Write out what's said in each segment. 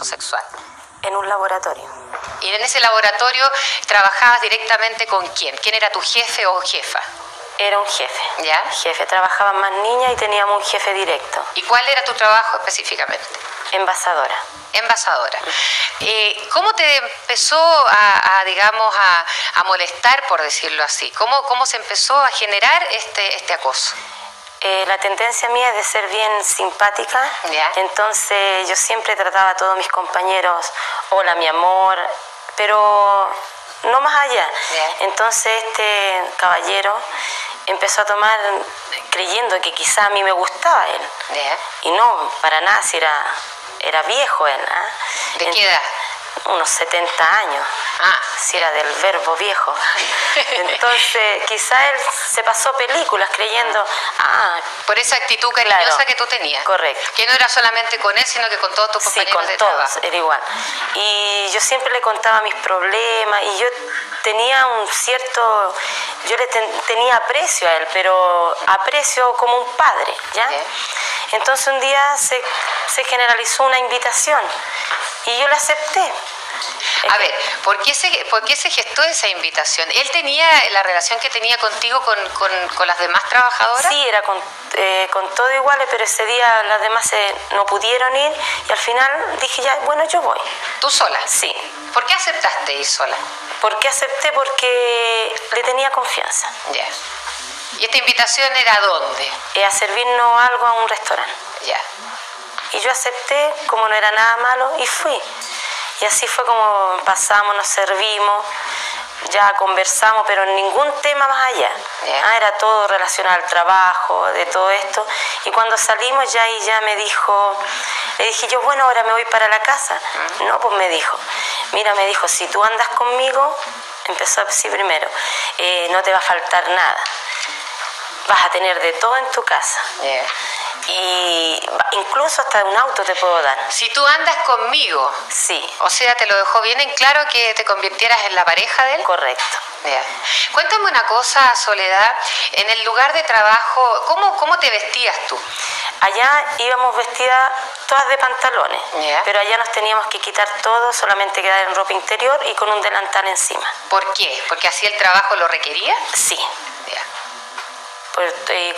sexual? En un laboratorio. Y en ese laboratorio trabajabas directamente con quién? ¿Quién era tu jefe o jefa? Era un jefe. ¿Ya? Jefe, trabajaban más niñas y teníamos un jefe directo. ¿Y cuál era tu trabajo específicamente? Envasadora. Envasadora. ¿Cómo te empezó digamos, a molestar, por decirlo así? ¿Cómo se empezó a generar este acoso? La tendencia mía es de ser bien simpática, ¿Ya? Entonces yo siempre trataba a todos mis compañeros, hola mi amor, pero no más allá. ¿Ya? Entonces este caballero empezó a tomar creyendo que quizá a mí me gustaba él. ¿Ya? Y no, para nada, si era viejo él. ¿Eh? ¿De qué edad? Unos 70 años. Ah. Si era del verbo viejo. Entonces, quizá él se pasó películas creyendo, por esa actitud cariñosa, claro, que tú tenías. Correcto. Que no era solamente con él, sino que con todos tus compañeros de trabajo. Sí, con todos, era igual. Y yo siempre le contaba mis problemas y yo tenía yo le tenía aprecio a él, pero aprecio como un padre, ¿ya? Okay. Entonces un día se generalizó una invitación y yo la acepté. A ver, ¿por qué se gestó esa invitación? ¿Él tenía la relación que tenía contigo con las demás trabajadoras? Sí, era con todo iguales, pero ese día las demás no pudieron ir y al final dije ya, bueno, yo voy. ¿Tú sola? Sí. ¿Por qué aceptaste ir sola? ¿Por qué acepté? Porque le tenía confianza. Ya. ¿Y esta invitación era a dónde? A servirnos algo a un restaurante. Ya. Y yo acepté, como no era nada malo, y fui. Y así fue como pasamos, nos servimos, ya conversamos, pero ningún tema más allá. Yeah. Era todo relacionado al trabajo, de todo esto. Y cuando salimos ya ella me dijo, le dije yo, bueno, ahora me voy para la casa. No, pues me dijo, mira, me dijo, si tú andas conmigo, empezó así primero, no te va a faltar nada. Vas a tener de todo en tu casa. Yeah. Y incluso hasta un auto te puedo dar. Si tú andas conmigo. Sí. O sea, te lo dejó bien en claro que te convirtieras en la pareja de él. Correcto. Yeah. Cuéntame una cosa, Soledad, en el lugar de trabajo, ¿cómo te vestías tú? Allá íbamos vestidas todas de pantalones, Yeah. pero allá nos teníamos que quitar todo, solamente quedar en ropa interior y con un delantal encima. ¿Por qué? ¿Porque así el trabajo lo requería? Sí. Yeah.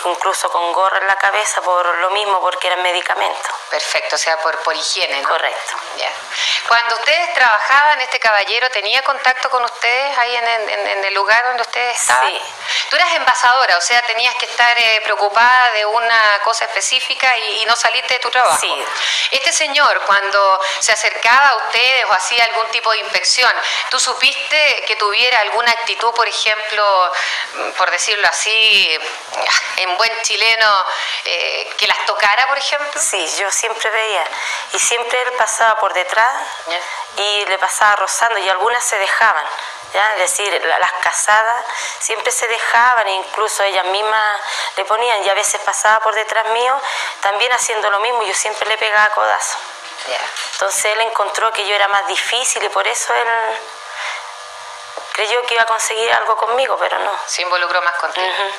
Incluso con gorra en la cabeza por lo mismo, porque eran medicamentos. Perfecto, o sea, por higiene, ¿no? Correcto. Yeah. Cuando ustedes trabajaban, este caballero tenía contacto con ustedes ahí en el lugar donde ustedes estaban. Sí. Tú eras envasadora, o sea, tenías que estar preocupada de una cosa específica y no saliste de tu trabajo. Sí. Este señor, cuando se acercaba a ustedes o hacía algún tipo de inspección, ¿tú supiste que tuviera alguna actitud, por ejemplo, por decirlo así, en buen chileno, que las tocara, por ejemplo? Sí, yo siempre veía. Y siempre él pasaba por detrás y le pasaba rozando y algunas se dejaban. ¿Ya? Es decir, las casadas siempre se dejaban e incluso ellas mismas le ponían y a veces pasaba por detrás mío también haciendo lo mismo y yo siempre le pegaba codazo. Yeah. Entonces él encontró que yo era más difícil y por eso él creyó que iba a conseguir algo conmigo, pero no. Se involucró más contigo. Uh-huh.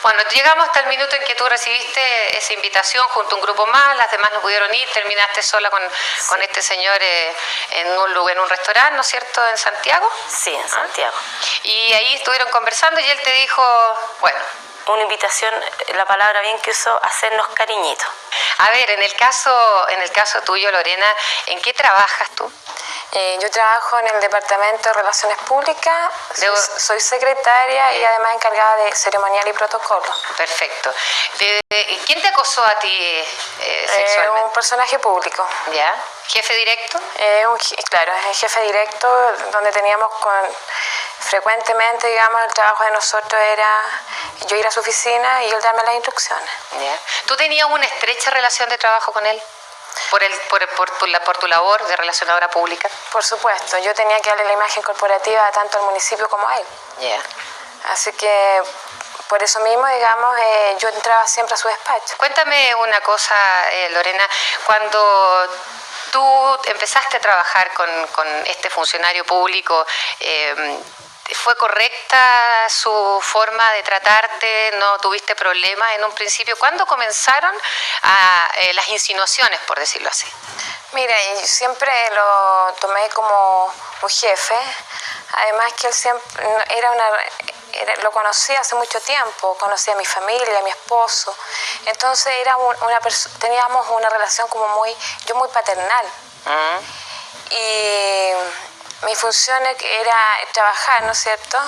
Bueno, llegamos hasta el minuto en que tú recibiste esa invitación junto a un grupo más, las demás no pudieron ir, terminaste sola con este señor en un restaurante, ¿no es cierto?, en Santiago. Sí, en Santiago. Y ahí estuvieron conversando y él te dijo, bueno... Una invitación, la palabra bien que usó, hacernos cariñitos. A ver, en el caso tuyo, Lorena, ¿en qué trabajas tú? Yo trabajo en el Departamento de Relaciones Públicas, soy secretaria y además encargada de ceremonial y protocolo. Perfecto. ¿Quién te acosó a ti sexualmente? Un personaje público. ¿Ya? ¿Jefe directo? Claro, es el jefe directo, donde teníamos frecuentemente, digamos, el trabajo de nosotros era yo ir a su oficina y él darme las instrucciones. ¿Ya? ¿Tú tenías una estrecha relación de trabajo con él? ¿Por tu labor de relacionadora pública? Por supuesto, yo tenía que darle la imagen corporativa tanto al municipio como a él. Yeah. Así que por eso mismo, digamos, yo entraba siempre a su despacho. Cuéntame una cosa, Lorena, cuando tú empezaste a trabajar con este funcionario público, ¿fue correcta su forma de tratarte? ¿No tuviste problemas en un principio? ¿Cuándo comenzaron las insinuaciones, por decirlo así? Mira, yo siempre lo tomé como un jefe, además que él siempre lo conocía hace mucho tiempo, conocía a mi familia, a mi esposo, entonces teníamos una relación como muy paternal. Y mi función era trabajar, ¿no es cierto?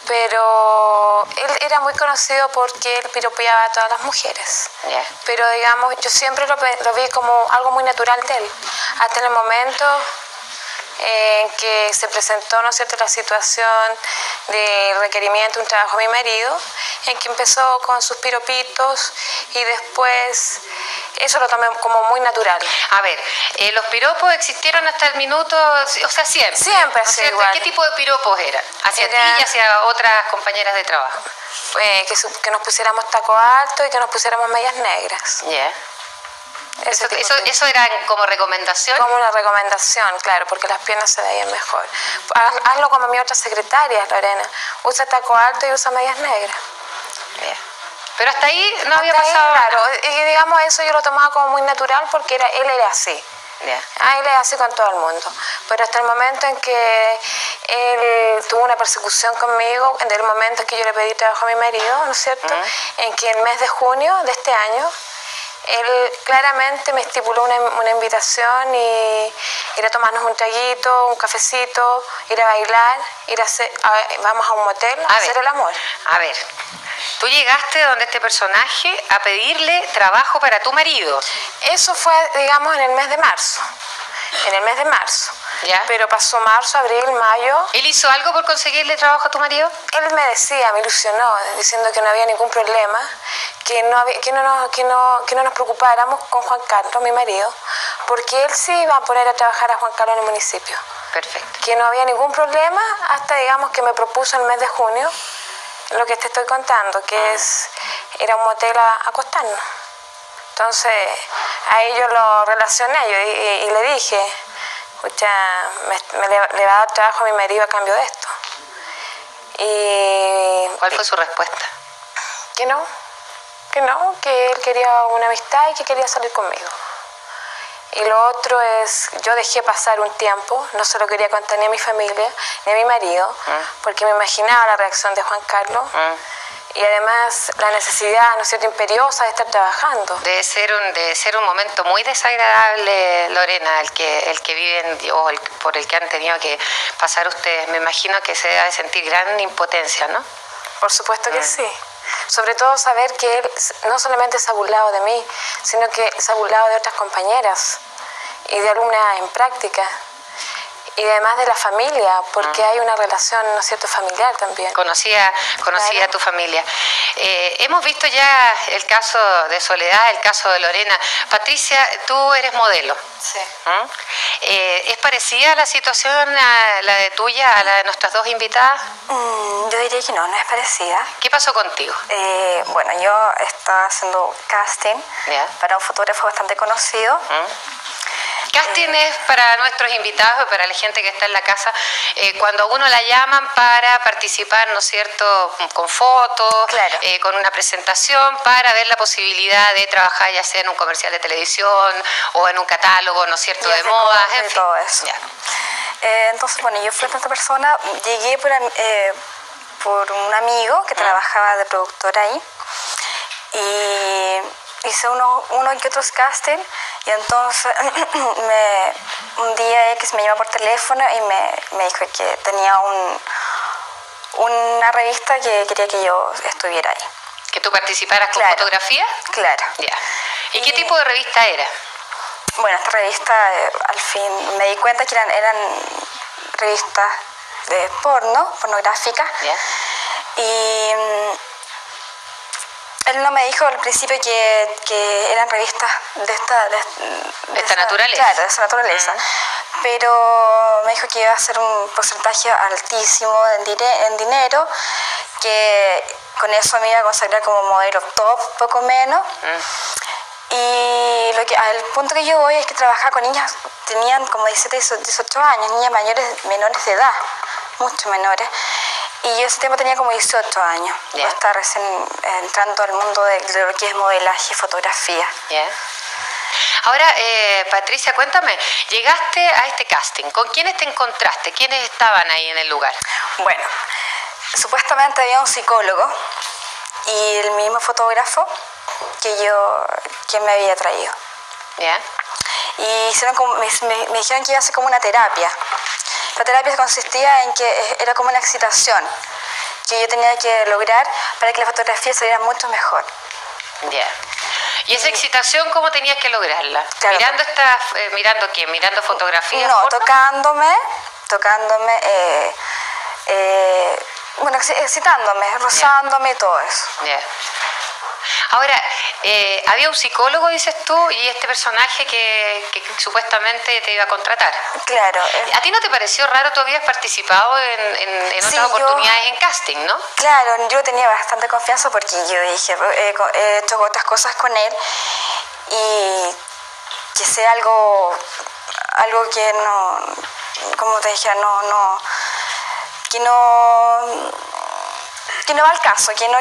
Pero él era muy conocido porque él piropeaba a todas las mujeres. Pero digamos, yo siempre lo vi como algo muy natural de él, hasta en el momento en que se presentó, ¿no es cierto?, la situación de requerimiento de un trabajo a mi marido, en que empezó con sus piropitos y después eso lo tomé como muy natural. A ver, los piropos existieron hasta el minuto, o sea, siempre. Siempre, ¿no sí, cierto? igual. ¿Qué tipo de piropos eran? ¿Hacia ti y hacia otras compañeras de trabajo? Que nos pusiéramos taco alto y que nos pusiéramos medias negras. ¿Eso era como recomendación? Como una recomendación, claro, porque las piernas se veían mejor. Hazlo como mi otra secretaria, Lorena. Usa taco alto y usa medias negras. Pero hasta ahí no había pasado nada. Claro, nada. y digamos, eso yo lo tomaba como muy natural porque él era así. Él es así con todo el mundo. Pero hasta el momento en que él tuvo una persecución conmigo, en el momento en que yo le pedí trabajo a mi marido, ¿no es cierto? En que el mes de junio de este año, él claramente me estipuló una invitación y ir a tomarnos un traguito, un cafecito, ir a bailar, vamos a un motel a hacer el amor. A ver, tú llegaste donde este personaje a pedirle trabajo para tu marido. Eso fue, digamos, en el mes de marzo. ¿Ya? Pero pasó marzo, abril, mayo. ¿Él hizo algo por conseguirle trabajo a tu marido? Él me decía, me ilusionó, diciendo que no había ningún problema, que no nos preocupáramos con Juan Carlos, mi marido, porque él sí iba a poner a trabajar a Juan Carlos en el municipio. Perfecto. Que no había ningún problema hasta, digamos, que me propuso el mes de junio, lo que te estoy contando, que era un motel a acostarnos. Entonces, ahí yo lo relacioné y le dije, escucha, le va a dar trabajo a mi marido a cambio de esto. Y ¿cuál fue su respuesta? Que que él quería una amistad y que quería salir conmigo. Y lo otro es, yo dejé pasar un tiempo, no se lo quería contar ni a mi familia, ni a mi marido, porque me imaginaba la reacción de Juan Carlos. Y además la necesidad, ¿no es cierto?, imperiosa de estar trabajando. Debe ser un momento muy desagradable, Lorena, el que viven o por el que han tenido que pasar ustedes. Me imagino que se debe sentir gran impotencia, ¿no? Por supuesto que sí. Sobre todo saber que él no solamente se ha burlado de mí, sino que se ha burlado de otras compañeras y de alumnas en práctica. Y además de la familia, porque hay una relación, ¿no es cierto?, familiar también. Conocía a tu familia. Hemos visto ya el caso de Soledad, el caso de Lorena. Patricia, tú eres modelo. Sí. ¿Es parecida la situación a la de tuya, a la de nuestras dos invitadas? Yo diría que no es parecida. ¿Qué pasó contigo? Bueno, yo estaba haciendo casting para un fotógrafo bastante conocido. Casting es para nuestros invitados, para la gente que está en la casa, cuando a uno la llaman para participar, ¿no es cierto?, con fotos, claro, con una presentación, para ver la posibilidad de trabajar ya sea en un comercial de televisión o en un catálogo, ¿no es cierto?, de modas, en fin. Todo eso. Entonces, bueno, yo fui con esta persona, llegué por un amigo que trabajaba de productor ahí y hice uno que otros casting. Y entonces un día X me llamó por teléfono y me dijo que tenía una revista que quería que yo estuviera ahí. ¿Que tú participaras con fotografía? Claro. Ya. ¿Y qué tipo de revista era? Bueno, esta revista al fin me di cuenta que eran revistas de pornográficas. Y él no me dijo al principio que eran revistas de esta naturaleza. Claro, de esa naturaleza. Pero me dijo que iba a ser un porcentaje altísimo en dinero, que con eso me iba a consagrar como modelo top, poco menos. Y al punto que yo voy es que trabajaba con niñas, tenían como 17, 18 años, niñas menores de edad, mucho menores. Y yo ese tiempo tenía como 18 años. Yo estaba recién entrando al mundo de lo que es modelaje y fotografía. Ahora, Patricia, cuéntame, llegaste a este casting, ¿con quiénes te encontraste? ¿Quiénes estaban ahí en el lugar? Bueno, supuestamente había un psicólogo y el mismo fotógrafo que me había traído. ¿Ya? Y hicieron como, me dijeron que iba a ser como una terapia. La terapia consistía en que era como una excitación que yo tenía que lograr para que la fotografía saliera mucho mejor. Ya. ¿Y esa excitación cómo tenías que lograrla? Claro. ¿Mirando qué? ¿Mirando fotografías? No, porno? tocándome, bueno, excitándome, rozándome y todo eso. Ya. Ahora, había un psicólogo, dices tú, y este personaje que supuestamente te iba a contratar. Claro. ¿A ti no te pareció raro? Tú habías participado en Sí, otras oportunidades en casting, ¿no? Claro, yo tenía bastante confianza porque yo dije, he hecho otras cosas con él y que sea algo que no, como te dije, que no va al caso, que no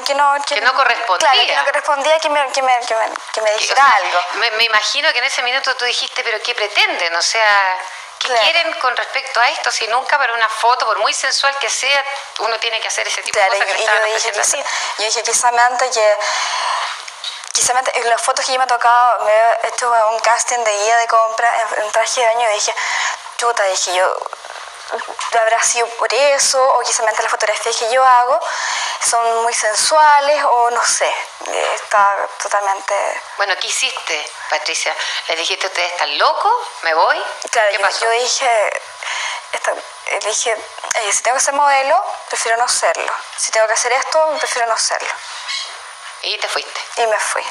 correspondía. Claro, que no correspondía que me dijera algo. Me imagino que en ese minuto tú dijiste, pero ¿qué pretenden? O sea, ¿qué Claro. quieren con respecto a esto? Si nunca para una foto, por muy sensual que sea, uno tiene que hacer ese tipo Claro, de cosas que le y estaban yo dije que ofreciendo. sí. Yo dije quizamente en las fotos que yo me ha tocado, me he hecho un casting de guía de compra en traje de baño y dije, chuta, dije yo, habrá sido por eso, o quizás las fotografías que yo hago son muy sensuales, o no sé, está totalmente... Bueno, ¿qué hiciste, Patricia? ¿Les dijiste, ustedes están locos? ¿Me voy? Claro, ¿Qué pasó? yo dije, si tengo que ser modelo, prefiero no serlo. Si tengo que hacer esto, prefiero no serlo. Y te fuiste. Y me fui.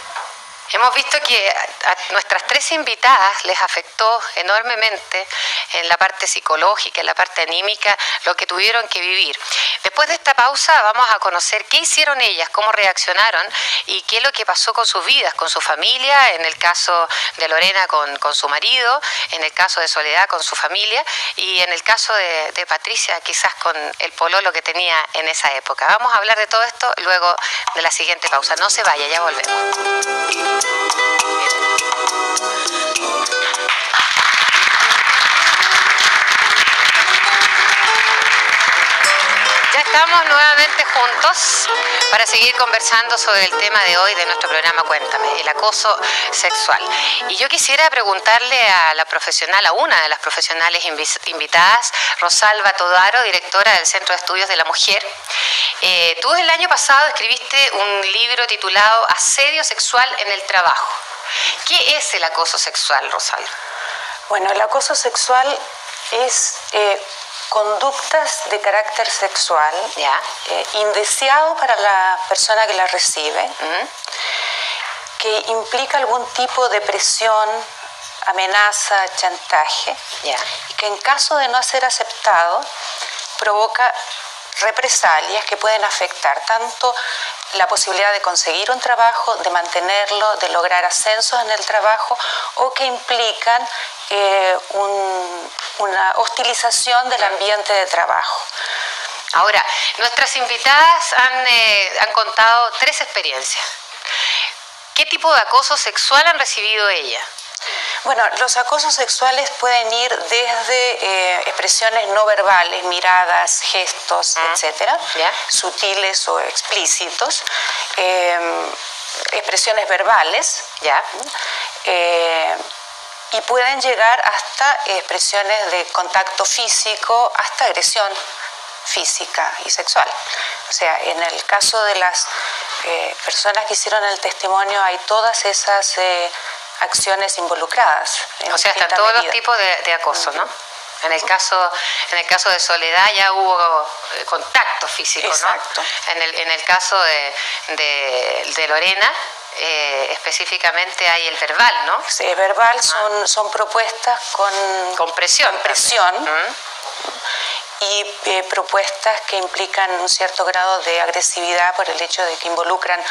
Hemos visto que a nuestras 3 invitadas les afectó enormemente en la parte psicológica, en la parte anímica, lo que tuvieron que vivir. Después de esta pausa vamos a conocer qué hicieron ellas, cómo reaccionaron y qué es lo que pasó con sus vidas, con su familia, en el caso de Lorena con su marido, en el caso de Soledad con su familia y en el caso de Patricia quizás con el pololo que tenía en esa época. Vamos a hablar de todo esto luego de la siguiente pausa. No se vaya, ya volvemos. Ya estamos nuevamente juntos para seguir conversando sobre el tema de hoy de nuestro programa Cuéntame, el acoso sexual. Y yo quisiera preguntarle a la profesional, a una de las profesionales invitadas, Rosalba Todaro, directora del Centro de Estudios de la Mujer. Tú el año pasado escribiste un libro titulado Asedio sexual en el trabajo. ¿Qué es el acoso sexual, Rosalba? Bueno, el acoso sexual es conductas de carácter sexual, ¿Ya? indeseado para la persona que la recibe, que implica algún tipo de presión, amenaza, chantaje, ¿Ya? y que en caso de no ser aceptado provoca represalias que pueden afectar tanto la posibilidad de conseguir un trabajo, de mantenerlo, de lograr ascensos en el trabajo o que implican una hostilización del ambiente de trabajo. Ahora, nuestras invitadas han contado 3 experiencias. ¿Qué tipo de acoso sexual han recibido ellas? Bueno, los acosos sexuales pueden ir desde expresiones no verbales, miradas, gestos, etcétera, ¿Ya? sutiles o explícitos, expresiones verbales, ¿Ya? y pueden llegar hasta expresiones de contacto físico, hasta agresión física y sexual. O sea, en el caso de las personas que hicieron el testimonio hay todas esas acciones involucradas. O sea, están todos los tipos de acoso, ¿no? En el caso de Soledad ya hubo contacto físico, Exacto. ¿no? En el caso de Lorena, específicamente hay el verbal, ¿no? Sí, verbal son propuestas con Con presión. presión. y propuestas que implican un cierto grado de agresividad por el hecho de que involucran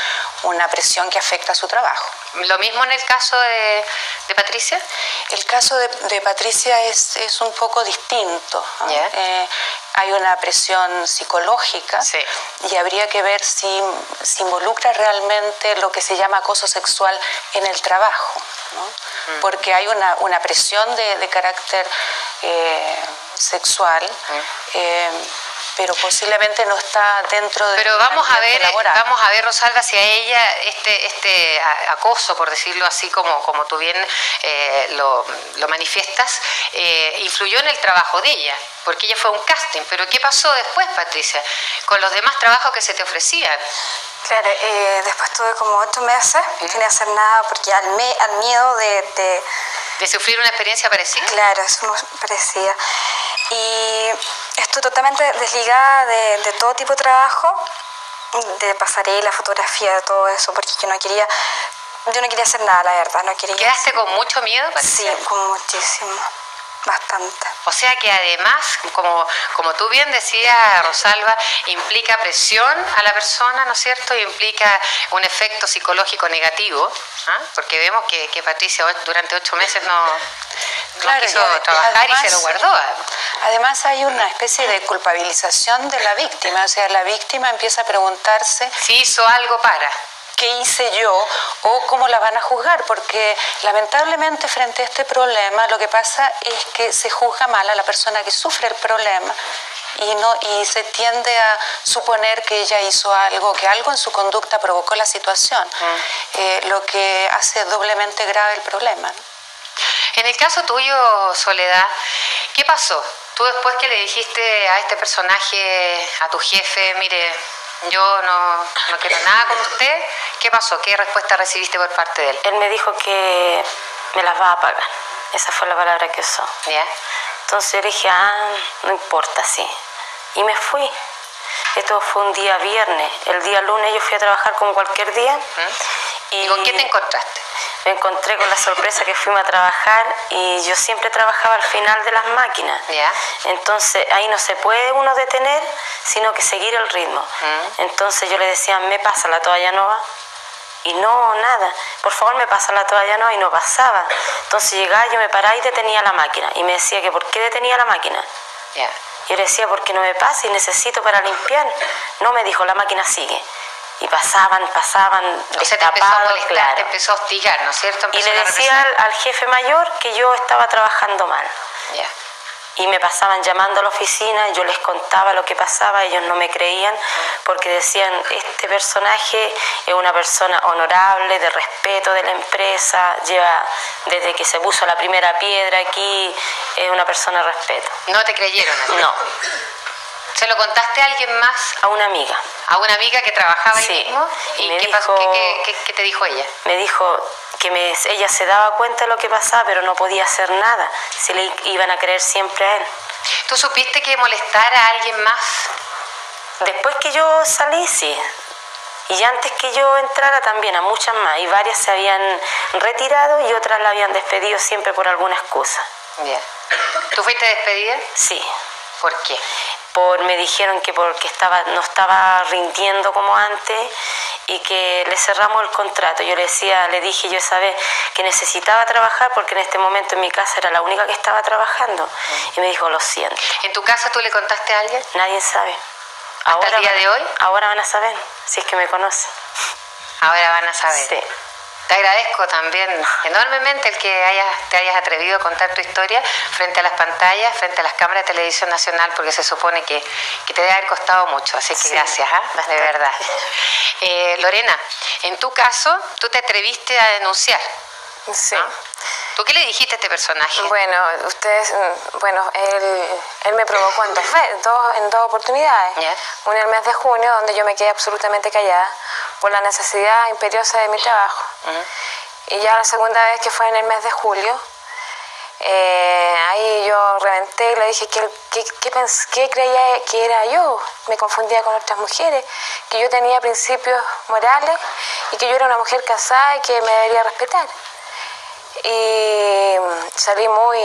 una presión que afecta a su trabajo. ¿Lo mismo en el caso de Patricia? El caso de Patricia es un poco distinto, ¿no? Yeah. Hay una presión psicológica, sí, y habría que ver si involucra realmente lo que se llama acoso sexual en el trabajo, ¿no? Porque hay una presión de carácter sexual, pero posiblemente no está dentro de. Pero vamos a ver, Rosalba, si a ella este acoso, por decirlo así, como tú bien lo manifiestas, influyó en el trabajo de ella, porque ella fue a un casting. Pero ¿qué pasó después, Patricia, con los demás trabajos que se te ofrecían? Claro, después tuve como 8 meses sin hacer nada porque al miedo de sufrir una experiencia parecida. Claro, es muy parecida. Y estoy totalmente desligada de todo tipo de trabajo, de pasarela, fotografía, de todo eso, porque yo no quería hacer nada, la verdad, no quería. ¿Quedaste con mucho miedo, Patricia? Sí, con muchísimo, bastante. O sea que además, como tú bien decías, Rosalba, implica presión a la persona, ¿no es cierto? Y implica un efecto psicológico negativo, ¿ah? Porque vemos que Patricia durante 8 meses no quiso trabajar además, y se lo guardó. Además hay una especie de culpabilización de la víctima, o sea, la víctima empieza a preguntarse si hizo algo para. ¿Qué hice yo o cómo la van a juzgar? Porque lamentablemente frente a problema lo que pasa es que se juzga mal a la persona que sufre el problema y se tiende a suponer que ella hizo algo, que algo en su conducta provocó la situación, lo que hace doblemente grave el problema, ¿no? En el caso tuyo, Soledad, ¿qué pasó? Tú después que le dijiste a este personaje, a tu jefe, mire, yo no quiero nada con usted, ¿qué pasó? ¿Qué respuesta recibiste por parte de él? Él me dijo que me las va a pagar. Esa fue la palabra que usó. ¿Ya? Entonces yo le dije, no importa, sí. Y me fui. Esto fue un día viernes. El día lunes yo fui a trabajar como cualquier día. ¿Y con qué te encontraste? Me encontré con la sorpresa que fuimos a trabajar y yo siempre trabajaba al final de las máquinas. ¿Ya? Entonces ahí no se puede uno detener, sino que seguir el ritmo. Entonces yo le decía, ¿me pasa la toalla nueva? Y no, nada. Por favor, me pasa la toalla nueva, y no pasaba. Entonces llegaba, yo me paraba y detenía la máquina. Y me decía que ¿por qué detenía la máquina? ¿Ya? Yo le decía, porque no me pasa y necesito para limpiar. No, me dijo, la máquina sigue. Y pasaban, o sea, te empezó a molestar, claro. Te empezó a hostigar, ¿no es cierto? Y le decía al jefe mayor que yo estaba trabajando mal. Yeah. Y me pasaban llamando a la oficina, yo les contaba lo que pasaba, ellos no me creían, porque decían, este personaje es una persona honorable, de respeto de la empresa, lleva desde que se puso la primera piedra aquí, es una persona de respeto. ¿No te creyeron a ti? No. ¿Se lo contaste a alguien más? A una amiga. ¿A una amiga que trabajaba sí. ahí mismo? ¿Y qué pasó? ¿Qué te dijo ella? Me dijo que ella se daba cuenta de lo que pasaba, pero no podía hacer nada, si le iban a creer siempre a él. ¿Tú supiste que molestar a alguien más? Después que yo salí, sí. Y antes que yo entrara también, a muchas más. Y varias se habían retirado y otras la habían despedido siempre por alguna excusa. Bien. ¿Tú fuiste despedida? Sí. ¿Por qué? Me dijeron que porque no estaba rindiendo como antes y que le cerramos el contrato. Yo le dije yo esa vez que necesitaba trabajar porque en este momento en mi casa era la única que estaba trabajando. Y me dijo, lo siento. ¿En tu casa tú le contaste a alguien? Nadie sabe. ¿Hasta el día de hoy? Ahora van a saber, si es que me conocen. Ahora van a saber. Sí. Te agradezco también enormemente el que te hayas atrevido a contar tu historia frente a las pantallas, frente a las cámaras de Televisión Nacional, porque se supone que te debe haber costado mucho, así que sí, gracias, de verdad. Lorena, en tu caso, tú te atreviste a denunciar. Sí. ¿No? ¿Tú qué le dijiste a este personaje? Bueno, él me provocó en dos oportunidades. Yeah. Una en el mes de junio, donde yo me quedé absolutamente callada por la necesidad imperiosa de mi trabajo. Y ya la segunda vez, que fue en el mes de julio, ahí yo reventé y le dije que creía que era yo. Me confundía con otras mujeres, que yo tenía principios morales y que yo era una mujer casada y que me debería respetar. Y salí muy,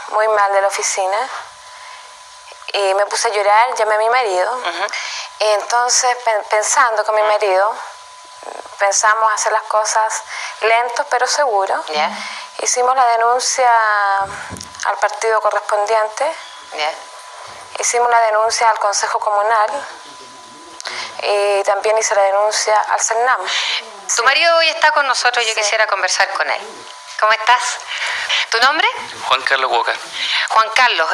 muy mal de la oficina y me puse a llorar, llamé a mi marido. Y entonces, pensando con mi marido, pensamos hacer las cosas lentos pero seguros. Hicimos la denuncia al partido correspondiente. Hicimos la denuncia al Consejo Comunal y también hice la denuncia al CERNAM. Tu marido hoy está con nosotros, yo quisiera conversar con él. ¿Cómo estás? ¿Tu nombre? Juan Carlos Walker. Juan Carlos,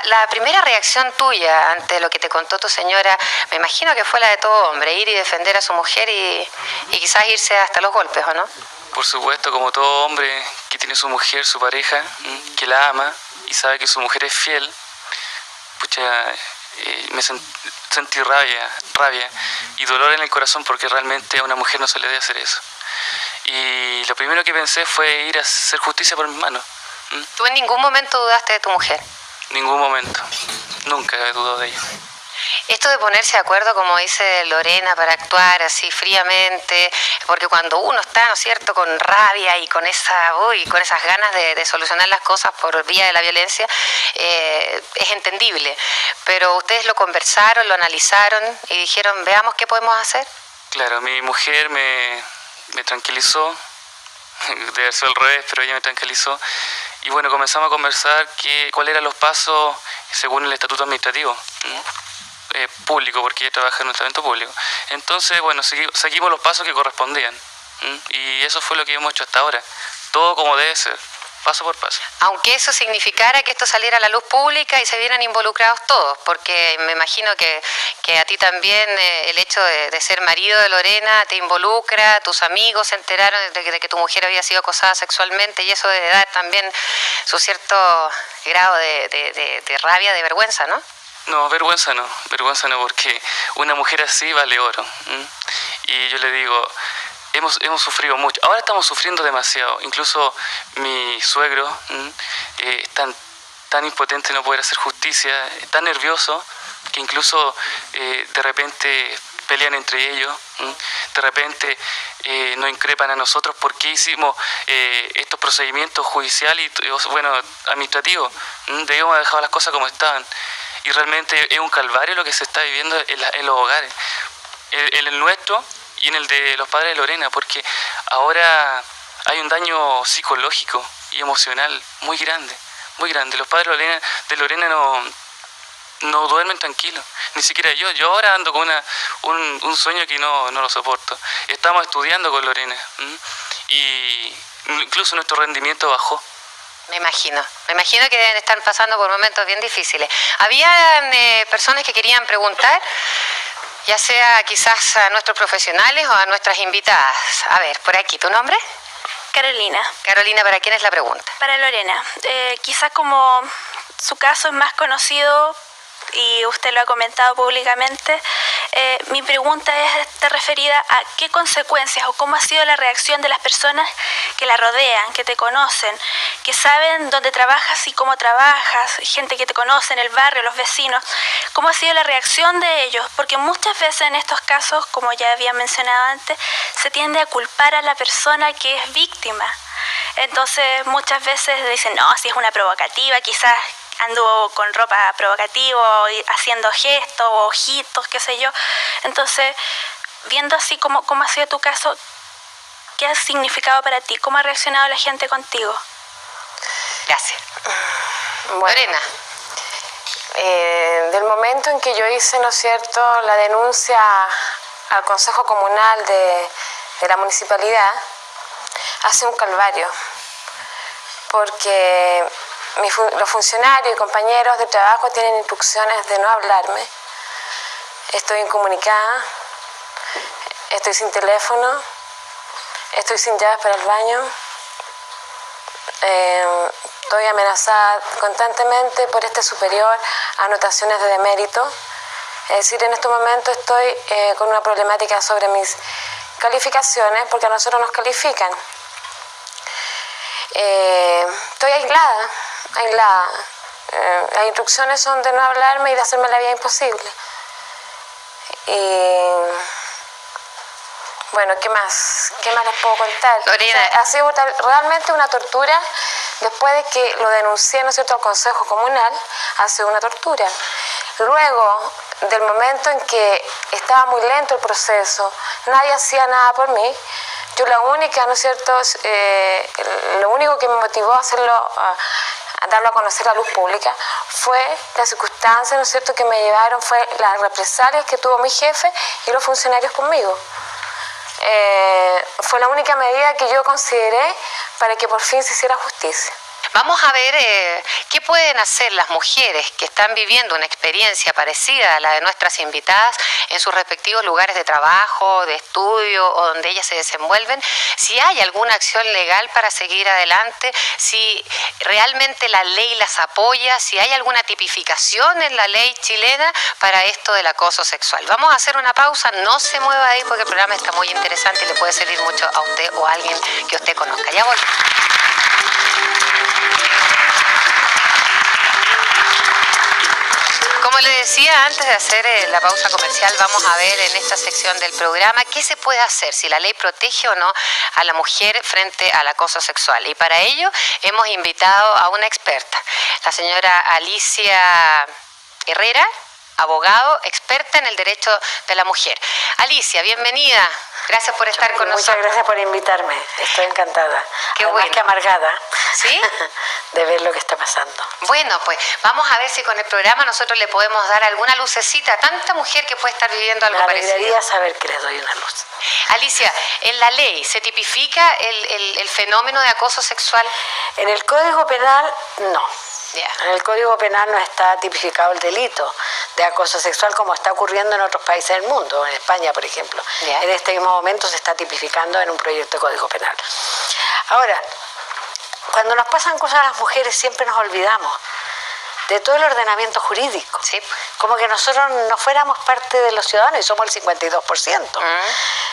la primera reacción tuya ante lo que te contó tu señora, me imagino que fue la de todo hombre, ir y defender a su mujer y quizás irse hasta los golpes, ¿o no? Por supuesto, como todo hombre que tiene su mujer, su pareja, que la ama y sabe que su mujer es fiel, pucha, me sentí rabia y dolor en el corazón porque realmente a una mujer no se le debe hacer eso. Y lo primero que pensé fue ir a hacer justicia por mis manos. ¿Tú en ningún momento dudaste de tu mujer? Ningún momento. Nunca he dudado de ella. Esto de ponerse de acuerdo, como dice Lorena, para actuar así fríamente, porque cuando uno está, ¿no es cierto?, con rabia y con esas ganas de solucionar las cosas por vía de la violencia, es entendible. Pero ustedes lo conversaron, lo analizaron y dijeron, veamos qué podemos hacer. Claro, mi mujer me tranquilizó, debe haber sido al revés, pero ella me tranquilizó. Y bueno, comenzamos a conversar cuáles eran los pasos según el estatuto administrativo. Público, porque ella trabaja en un estamento público. Entonces, bueno, seguimos los pasos que correspondían. Y eso fue lo que hemos hecho hasta ahora. Todo como debe ser, paso por paso. Aunque eso significara que esto saliera a la luz pública y se vieran involucrados todos, porque me imagino que a ti también el hecho de ser marido de Lorena te involucra, tus amigos se enteraron de que tu mujer había sido acosada sexualmente y eso debe dar también su cierto grado de rabia, de vergüenza, ¿no? No, vergüenza no, porque una mujer así vale oro. Y yo le digo, hemos sufrido mucho, ahora estamos sufriendo demasiado, incluso mi suegro es tan impotente de no poder hacer justicia, tan nervioso, que incluso de repente pelean entre ellos, de repente nos increpan a nosotros porque hicimos estos procedimientos judiciales y administrativos, debíamos haber dejado las cosas como estaban. Y realmente es un calvario lo que se está viviendo en los hogares, en el nuestro y en el de los padres de Lorena, porque ahora hay un daño psicológico y emocional muy grande, muy grande. Los padres de Lorena no duermen tranquilos, ni siquiera yo. Yo ahora ando con un sueño que no lo soporto. Estamos estudiando con Lorena y incluso nuestro rendimiento bajó. Me imagino que deben estar pasando por momentos bien difíciles. ¿Habían personas que querían preguntar, ya sea quizás a nuestros profesionales o a nuestras invitadas? A ver, por aquí, ¿tu nombre? Carolina. Carolina, ¿para quién es la pregunta? Para Lorena. Quizás como su caso es más conocido y usted lo ha comentado públicamente, mi pregunta está referida a qué consecuencias o cómo ha sido la reacción de las personas que la rodean, que te conocen, que saben dónde trabajas y cómo trabajas, gente que te conoce en el barrio, los vecinos. ¿Cómo ha sido la reacción de ellos? Porque muchas veces en estos casos, como ya había mencionado antes, se tiende a culpar a la persona que es víctima. Entonces muchas veces dicen, no, si es una provocativa, quizás anduvo con ropa provocativa, haciendo gestos, ojitos, qué sé yo. Entonces, viendo así cómo ha sido tu caso, ¿qué ha significado para ti? ¿Cómo ha reaccionado la gente contigo? Gracias. Bueno, Lorena. Del momento en que yo hice, ¿no es cierto?, la denuncia al Consejo Comunal de la Municipalidad, ha sido un calvario, porque los funcionarios y compañeros de trabajo tienen instrucciones de no hablarme. Estoy incomunicada, estoy sin teléfono, estoy sin llaves para el baño, estoy amenazada constantemente por este superior a anotaciones de demérito. Es decir, en este momento estoy con una problemática sobre mis calificaciones, porque a nosotros nos califican. Estoy aislada. Las instrucciones son de no hablarme y de hacerme la vida imposible. Y bueno, ¿qué más les puedo contar? Lorena. O sea, ha sido realmente una tortura. Después de que lo denuncié, ¿no es cierto?, al Consejo Comunal, ha sido una tortura. Luego del momento en que estaba muy lento el proceso, nadie hacía nada por mí, yo la única, ¿no es cierto?, lo único que me motivó a hacerlo, a darlo a conocer a la luz pública, fue las circunstancias, ¿no es cierto?, que me llevaron, fue las represalias que tuvo mi jefe y los funcionarios conmigo. Fue la única medida que yo consideré para que por fin se hiciera justicia. Vamos a ver qué pueden hacer las mujeres que están viviendo una experiencia parecida a la de nuestras invitadas en sus respectivos lugares de trabajo, de estudio o donde ellas se desenvuelven, si hay alguna acción legal para seguir adelante, si realmente la ley las apoya, si hay alguna tipificación en la ley chilena para esto del acoso sexual. Vamos a hacer una pausa, no se mueva de ahí porque el programa está muy interesante y le puede servir mucho a usted o a alguien que usted conozca. Ya volvemos. Como le decía antes de hacer la pausa comercial, vamos a ver en esta sección del programa qué se puede hacer, si la ley protege o no a la mujer frente al acoso sexual. Y para ello hemos invitado a una experta, la señora Alicia Herrera, abogado, experta en el derecho de la mujer. Alicia, bienvenida. Gracias por estar con nosotros. Muchas gracias por invitarme. Estoy encantada. Qué Además bueno. que amargada. ¿Sí? De ver lo que está pasando. Bueno, pues vamos a ver si con el programa nosotros le podemos dar alguna lucecita a tanta mujer que puede estar viviendo algo Me parecido. alegraría saber que les doy una luz. Alicia, ¿en la ley se tipifica el fenómeno de acoso sexual? En el Código Penal, no. Yeah. En el Código Penal no está tipificado el delito de acoso sexual como está ocurriendo en otros países del mundo, en España, por ejemplo. Yeah. En este mismo momento se está tipificando en un proyecto de Código Penal. Ahora, cuando nos pasan cosas a las mujeres siempre nos olvidamos de todo el ordenamiento jurídico. Sí. Como que nosotros no fuéramos parte de los ciudadanos y somos el 52%.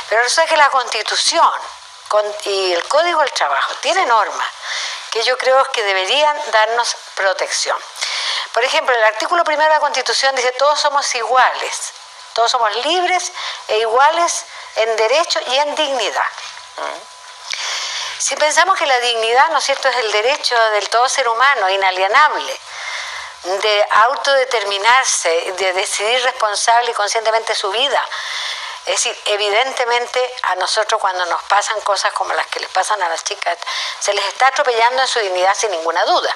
Pero resulta que la Constitución y el Código del Trabajo tiene normas que yo creo que deberían darnos protección. Por ejemplo, el artículo 1 de la Constitución dice todos somos iguales, todos somos libres e iguales en derecho y en dignidad. Si pensamos que la dignidad, ¿no es cierto?, es el derecho del todo ser humano, inalienable, de autodeterminarse, de decidir responsable y conscientemente su vida. Es decir, evidentemente a nosotros cuando nos pasan cosas como las que les pasan a las chicas, se les está atropellando en su dignidad sin ninguna duda,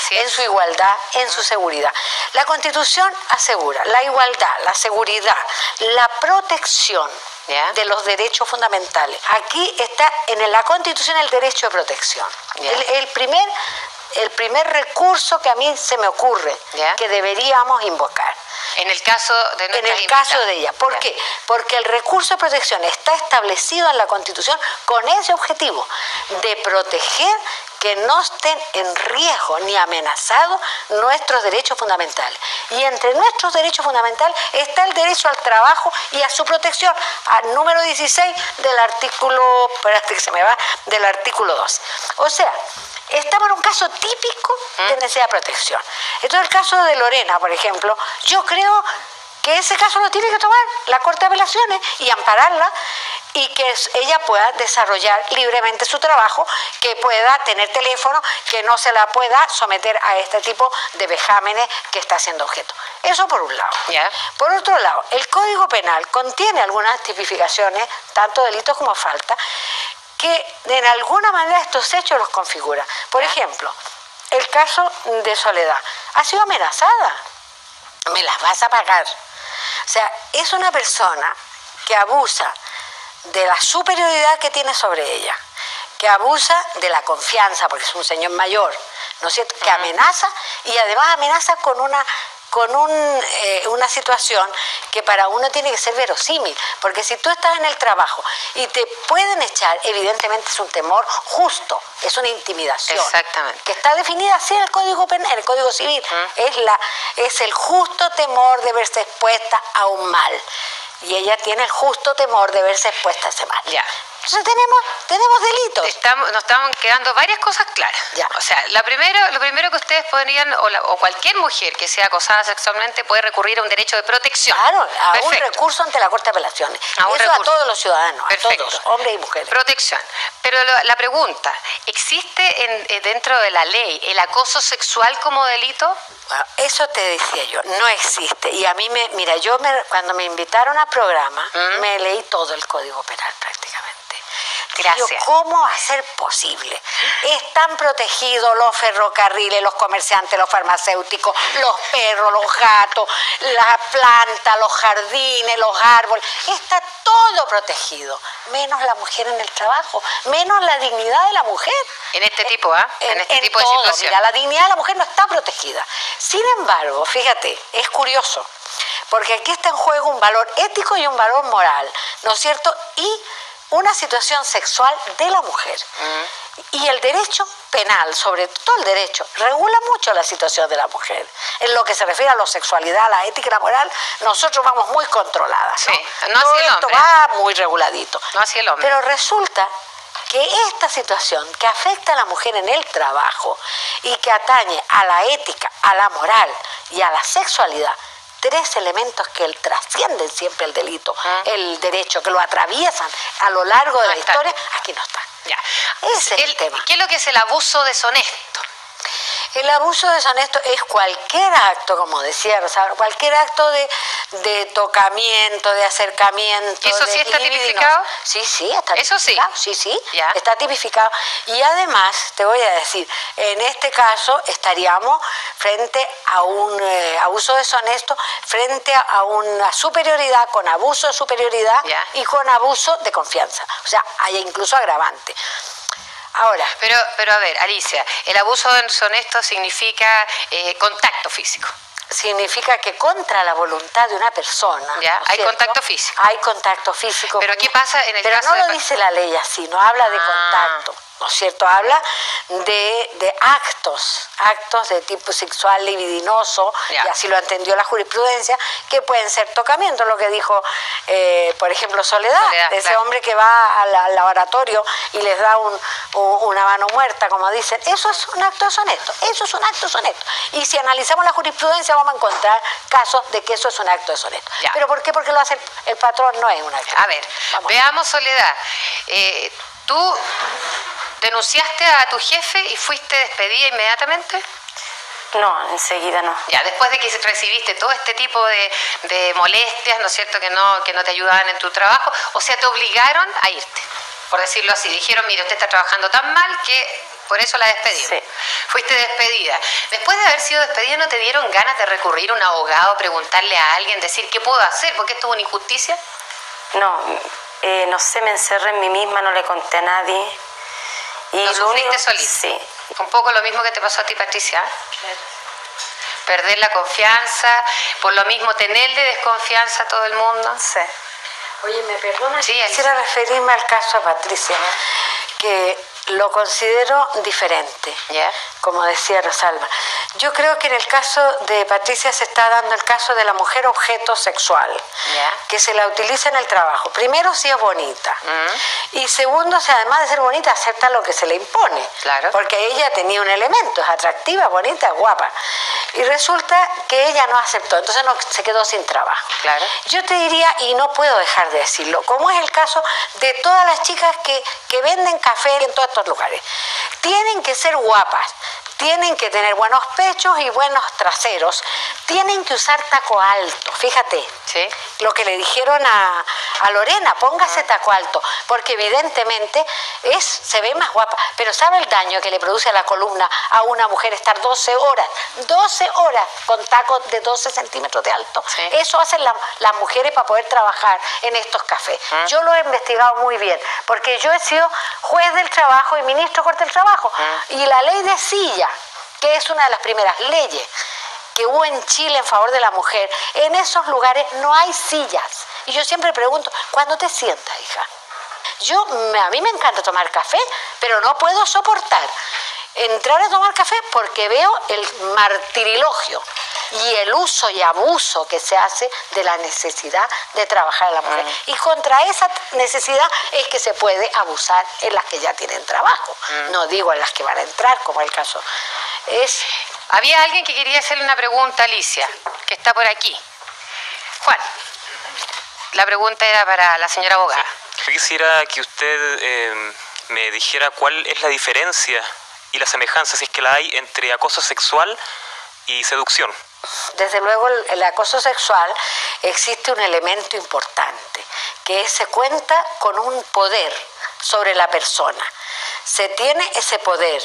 Sí. en su igualdad, en su seguridad. La Constitución asegura la igualdad, la seguridad, la protección Ya. de los derechos fundamentales. Aquí está en la Constitución el derecho de protección. Ya. El primer recurso que a mí se me ocurre Ya. que deberíamos invocar. En el caso de En nuestras el caso invitadas. de ella. ¿Por Ya. qué? Porque el recurso de protección está establecido en la Constitución con ese objetivo de proteger que no estén en riesgo ni amenazados nuestros derechos fundamentales. Y entre nuestros derechos fundamentales está el derecho al trabajo y a su protección, al número 16 del artículo, espérate que se me va, del artículo 12. O sea, estamos en un caso típico de necesidad de protección. Entonces, el caso de Lorena, por ejemplo, yo creo que ese caso lo tiene que tomar la Corte de Apelaciones y ampararla y que ella pueda desarrollar libremente su trabajo, que pueda tener teléfono, que no se la pueda someter a este tipo de vejámenes que está siendo objeto. Eso por un lado. Ya. Por otro lado, el Código Penal contiene algunas tipificaciones, tanto delitos como faltas, que de alguna manera estos hechos los configuran. Por ejemplo, el caso de Soledad. Ha sido amenazada. Me las vas a pagar. O sea, es una persona que abusa de la superioridad que tiene sobre ella, que abusa de la confianza, porque es un señor mayor, ¿no es cierto?, que amenaza y además amenaza con una situación que para uno tiene que ser verosímil, porque si tú estás en el trabajo y te pueden echar, evidentemente es un temor justo, es una intimidación. Exactamente. Que está definida así en el Código Penal, en el Código Civil. Es el justo temor de verse expuesta a un mal. Y ella tiene el justo temor de verse expuesta a ese mal. Ya. Entonces tenemos delitos. Nos estamos quedando varias cosas claras. Ya. O sea, lo primero que ustedes podrían, o cualquier mujer que sea acosada sexualmente puede recurrir a un derecho de protección. Claro, a un Perfecto. recurso ante la Corte de Apelaciones. Eso a todos los ciudadanos, Perfecto. a todos, hombres y mujeres. Protección. Pero la pregunta, ¿existe dentro de la ley el acoso sexual como delito? Bueno, eso te decía yo, no existe. Y a mí, cuando me invitaron al programa, me leí todo el Código Penal prácticamente. Gracias. Digo, ¿cómo va a ser posible? Están protegidos los ferrocarriles, los comerciantes, los farmacéuticos, los perros, los gatos, las plantas, los jardines, los árboles. Está todo protegido, menos la mujer en el trabajo, menos la dignidad de la mujer. En este tipo, en este tipo de todo. situación. Mira, la dignidad de la mujer no está protegida. Sin embargo, fíjate, es curioso, porque aquí está en juego un valor ético y un valor moral, ¿no es cierto? Y una situación sexual de la mujer. Y el derecho penal, sobre todo el derecho, regula mucho la situación de la mujer. En lo que se refiere a la sexualidad, a la ética y la moral, nosotros vamos muy controladas, ¿no? Sí, no todo así el esto hombre. va muy reguladito. No así el hombre. Pero resulta que esta situación que afecta a la mujer en el trabajo y que atañe a la ética, a la moral y a la sexualidad, tres elementos que trascienden siempre el delito, el derecho, que lo atraviesan a lo largo de la historia, aquí no están. Ya. Ese es el tema. ¿Qué es lo que es el abuso deshonesto? El abuso deshonesto es cualquier acto, como decía Rosario, cualquier acto de tocamiento, de acercamiento. ¿Eso sí está tipificado? Sí, está ¿Eso tipificado. sí? Sí, Ya. está tipificado. Y además, te voy a decir, en este caso estaríamos frente a un abuso deshonesto, frente a una superioridad, con abuso de superioridad Ya. y con abuso de confianza. O sea, hay incluso agravante. Ahora, Pero a ver, Alicia, el abuso deshonesto significa contacto físico. significa que contra la voluntad de una persona, Ya, ¿no es hay cierto? contacto físico. Hay contacto físico. Pero ¿qué pasa en el Pero caso no de lo dice la ley así, no habla de contacto, ¿no es cierto? Habla de actos de tipo sexual libidinoso, Ya. y así lo entendió la jurisprudencia, que pueden ser tocamientos, lo que dijo, por ejemplo, Soledad, ese claro. hombre que va al laboratorio y les da una mano muerta, como dicen. Eso es un acto deshonesto, eso es un acto deshonesto. Y si analizamos la jurisprudencia vamos a encontrar casos de que eso es un acto deshonesto. Ya. ¿Pero por qué? Porque lo hace el patrón, no es un acto. A ver, Vamos. veamos, Soledad. ¿Tú denunciaste a tu jefe y fuiste despedida inmediatamente? No, enseguida no. Ya, después de que recibiste todo este tipo de molestias, ¿no es cierto?, que no te ayudaban en tu trabajo, o sea, te obligaron a irte, por decirlo así. Dijeron, mire, usted está trabajando tan mal que por eso la despedimos. Sí. Fuiste despedida. Después de haber sido despedida, ¿no te dieron ganas de recurrir a un abogado, preguntarle a alguien, decir, ¿qué puedo hacer? ¿Porque esto es una injusticia? No, no sé, me encerré en mí misma, no le conté a nadie. Y ¿Lo sufriste solita? Sí. Un poco lo mismo que te pasó a ti, Patricia. Perder la confianza, por lo mismo tenerle desconfianza a todo el mundo. Sí. Oye, ¿me perdonas? Sí, Quisiera referirme al caso de Patricia, que lo considero diferente, ¿Ya? como decía Rosalba. Yo creo que en el caso de Patricia se está dando el caso de la mujer objeto sexual, ¿Ya? que se la utiliza en el trabajo. Primero, si es bonita. Y segundo, si además de ser bonita, acepta lo que se le impone. Claro. Porque ella tenía un elemento, es atractiva, bonita, guapa. Y resulta que ella no aceptó, entonces no, se quedó sin trabajo. Claro. Yo te diría, y no puedo dejar de decirlo, como es el caso de todas las chicas que venden café en todos estos lugares. Tienen que ser guapas, tienen que tener buenos pechos y buenos traseros, tienen que usar taco alto, fíjate. Sí. Lo que le dijeron a Lorena, póngase taco alto, porque evidentemente se ve más guapa, pero ¿sabe el daño que le produce a la columna a una mujer estar 12 horas con tacos de 12 centímetros de alto? Sí. Eso hacen las mujeres para poder trabajar en estos cafés. Yo lo he investigado muy bien, porque yo he sido juez del trabajo y ministro corte del trabajo, y la ley de silla, que es una de las primeras leyes que hubo en Chile en favor de la mujer, en esos lugares no hay sillas. Y yo siempre pregunto, ¿cuándo te sientas, hija? A mí me encanta tomar café, pero no puedo soportar entrar a tomar café porque veo el martirilogio. y el uso y abuso que se hace de la necesidad de trabajar a la mujer. Y contra esa necesidad es que se puede abusar en las que ya tienen trabajo. No digo en las que van a entrar, como el caso es. Había alguien que quería hacerle una pregunta a Alicia, que está por aquí. Juan, la pregunta era para la señora abogada. Yo quisiera que usted me dijera cuál es la diferencia y la semejanza, si es que la hay, entre acoso sexual y seducción. Desde luego el acoso sexual existe un elemento importante, que se cuenta con un poder sobre la persona. Se tiene ese poder,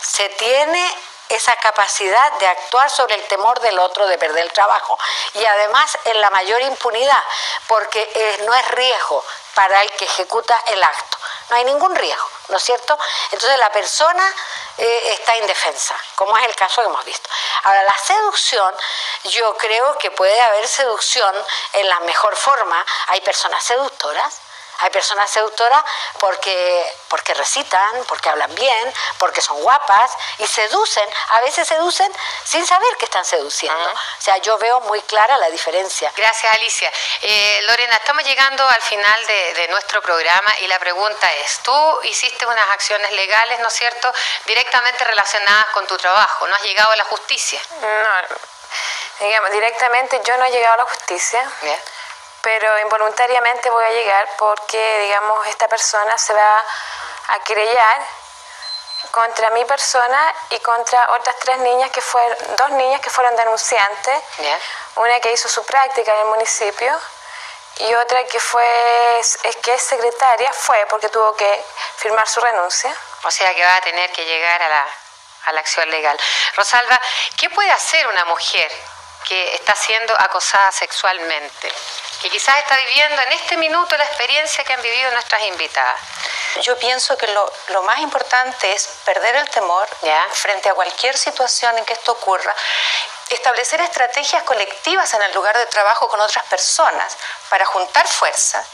se tiene esa capacidad de actuar sobre el temor del otro de perder el trabajo y además en la mayor impunidad, porque no es riesgo para el que ejecuta el acto, no hay ningún riesgo, ¿no es cierto? Entonces la persona está indefensa, como es el caso que hemos visto. Ahora, la seducción, yo creo que puede haber seducción en la mejor forma. Hay personas seductoras porque recitan, porque hablan bien, porque son guapas y seducen, a veces seducen sin saber que están seduciendo. O sea, yo veo muy clara la diferencia. Gracias, Alicia. Lorena, estamos llegando al final de nuestro programa y la pregunta es, tú hiciste unas acciones legales, ¿no es cierto?, directamente relacionadas con tu trabajo, ¿no has llegado a la justicia? No, digamos, directamente yo no he llegado a la justicia. Bien. Pero involuntariamente voy a llegar porque, digamos, esta persona se va a querellar contra mi persona y contra otras dos niñas que fueron denunciantes. Bien. Una que hizo su práctica en el municipio y otra que es secretaria, porque tuvo que firmar su renuncia. O sea que va a tener que llegar a la acción legal. Rosalba, ¿qué puede hacer una mujer que está siendo acosada sexualmente, que quizás está viviendo en este minuto la experiencia que han vivido nuestras invitadas? Yo pienso que lo más importante es perder el temor frente a cualquier situación en que esto ocurra, establecer estrategias colectivas en el lugar de trabajo con otras personas para juntar fuerza.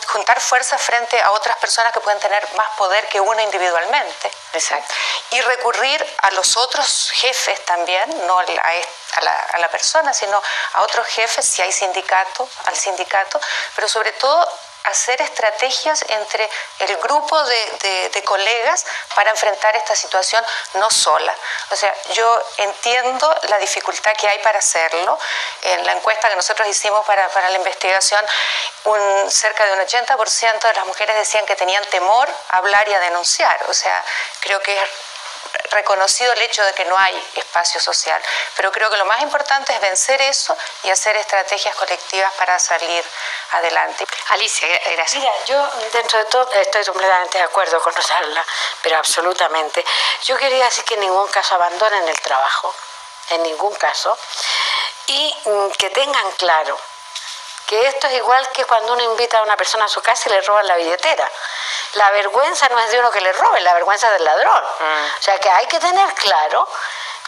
Juntar fuerza frente a otras personas que pueden tener más poder que uno individualmente. Exacto. Y recurrir a los otros jefes también, no a la persona, sino a otros jefes, si hay sindicato, al sindicato, pero sobre todo hacer estrategias entre el grupo de colegas para enfrentar esta situación no sola. O sea, yo entiendo la dificultad que hay para hacerlo. En la encuesta que nosotros hicimos para la investigación, cerca de un 80% de las mujeres decían que tenían temor a hablar y a denunciar. O sea, creo que es reconocido el hecho de que no hay espacio social, pero creo que lo más importante es vencer eso y hacer estrategias colectivas para salir adelante. Alicia, gracias. Mira, yo dentro de todo estoy completamente de acuerdo con Rosalba, pero absolutamente. Yo quería decir que en ningún caso abandonen el trabajo, en ningún caso, y que tengan claro que esto es igual que cuando uno invita a una persona a su casa y le roban la billetera. La vergüenza no es de uno que le robe, la vergüenza es del ladrón. O sea que hay que tener claro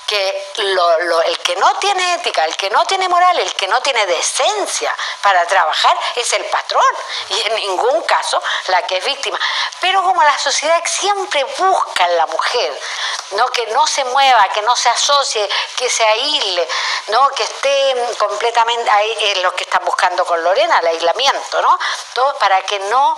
que el que no tiene ética, el que no tiene moral, el que no tiene decencia para trabajar es el patrón y en ningún caso la que es víctima. Pero como la sociedad siempre busca en la mujer, ¿no?, que no se mueva, que no se asocie, que se aísle, ¿no?, que esté completamente ahí, lo que están buscando con Lorena, el aislamiento, ¿no?, todo para que no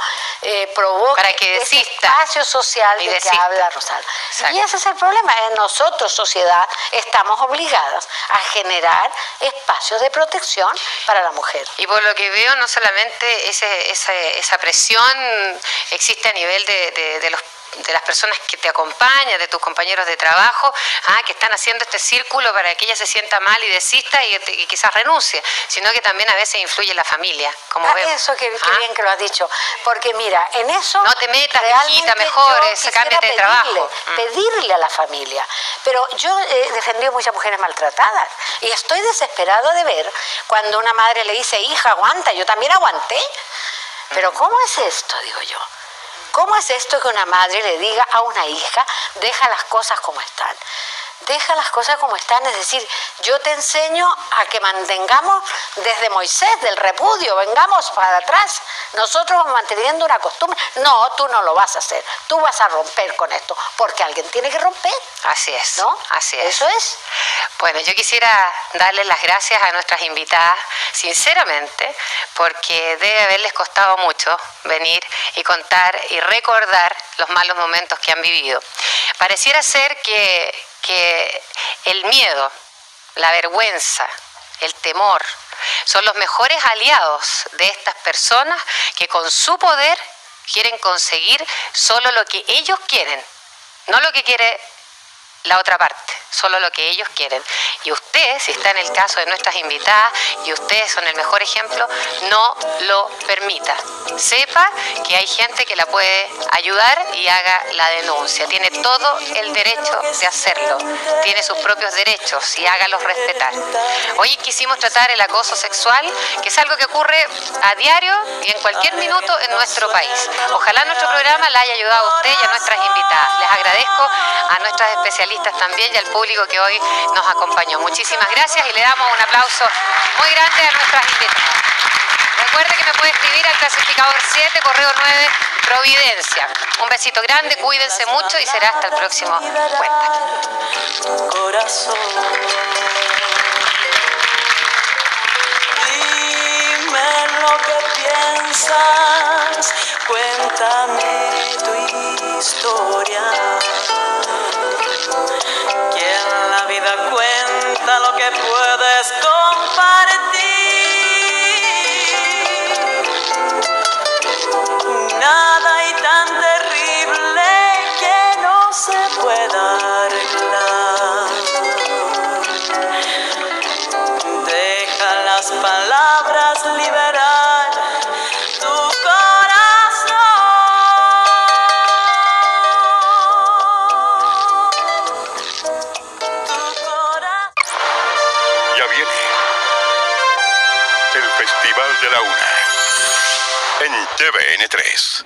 provoque para que ese espacio social de que habla Rosalba. Y ese es el problema, nosotros, sociedad, estamos obligadas a generar espacios de protección para la mujer. Y por lo que veo, no solamente esa presión existe a nivel de las personas que te acompañan, de tus compañeros de trabajo, que están haciendo este círculo para que ella se sienta mal y desista y quizás renuncie, sino que también a veces influye la familia, como vemos. Eso, qué bien que lo has dicho, porque mira, en eso no te metas, hijita, mejor, cámbiate de trabajo. Pedirle a la familia, pero yo he defendido muchas mujeres maltratadas y estoy desesperado de ver cuando una madre le dice, hija, aguanta, yo también aguanté, pero ¿cómo es esto?, digo yo. ¿Cómo es esto que una madre le diga a una hija, deja las cosas como están? deja las cosas como están, es decir, yo te enseño a que mantengamos desde Moisés, del repudio, vengamos para atrás, nosotros vamos manteniendo una costumbre. No, tú no lo vas a hacer, tú vas a romper con esto, porque alguien tiene que romper. Así es, ¿no? Así es. Eso es. Bueno, yo quisiera darles las gracias a nuestras invitadas, sinceramente, porque debe haberles costado mucho venir y contar y recordar los malos momentos que han vivido. Pareciera ser que el miedo, la vergüenza, el temor, son los mejores aliados de estas personas que con su poder quieren conseguir solo lo que ellos quieren, no lo que quiere la otra parte, solo lo que ellos quieren. Y usted, si está en el caso de nuestras invitadas, y ustedes son el mejor ejemplo, no lo permita. Sepa que hay gente que la puede ayudar y haga la denuncia. Tiene todo el derecho de hacerlo. Tiene sus propios derechos y hágalos respetar. Hoy quisimos tratar el acoso sexual, que es algo que ocurre a diario y en cualquier minuto en nuestro país. Ojalá nuestro programa le haya ayudado a usted y a nuestras invitadas. Les agradezco a nuestras especialistas también y al público que hoy nos acompañó. Muchísimas gracias y le damos un aplauso muy grande a nuestras invitadas. Recuerde que me puede escribir al clasificador 7, correo 9, Providencia. Un besito grande, cuídense mucho y será hasta el próximo Cuenta. Corazón, dime lo que piensas, cuéntame tu historia. Que en la vida cuenta lo que puedes compartir. Nada hay tan terrible que no se pueda arreglar. Deja las palabras liberar tu corazón. Ya viene el Festival de la Una en TVN3.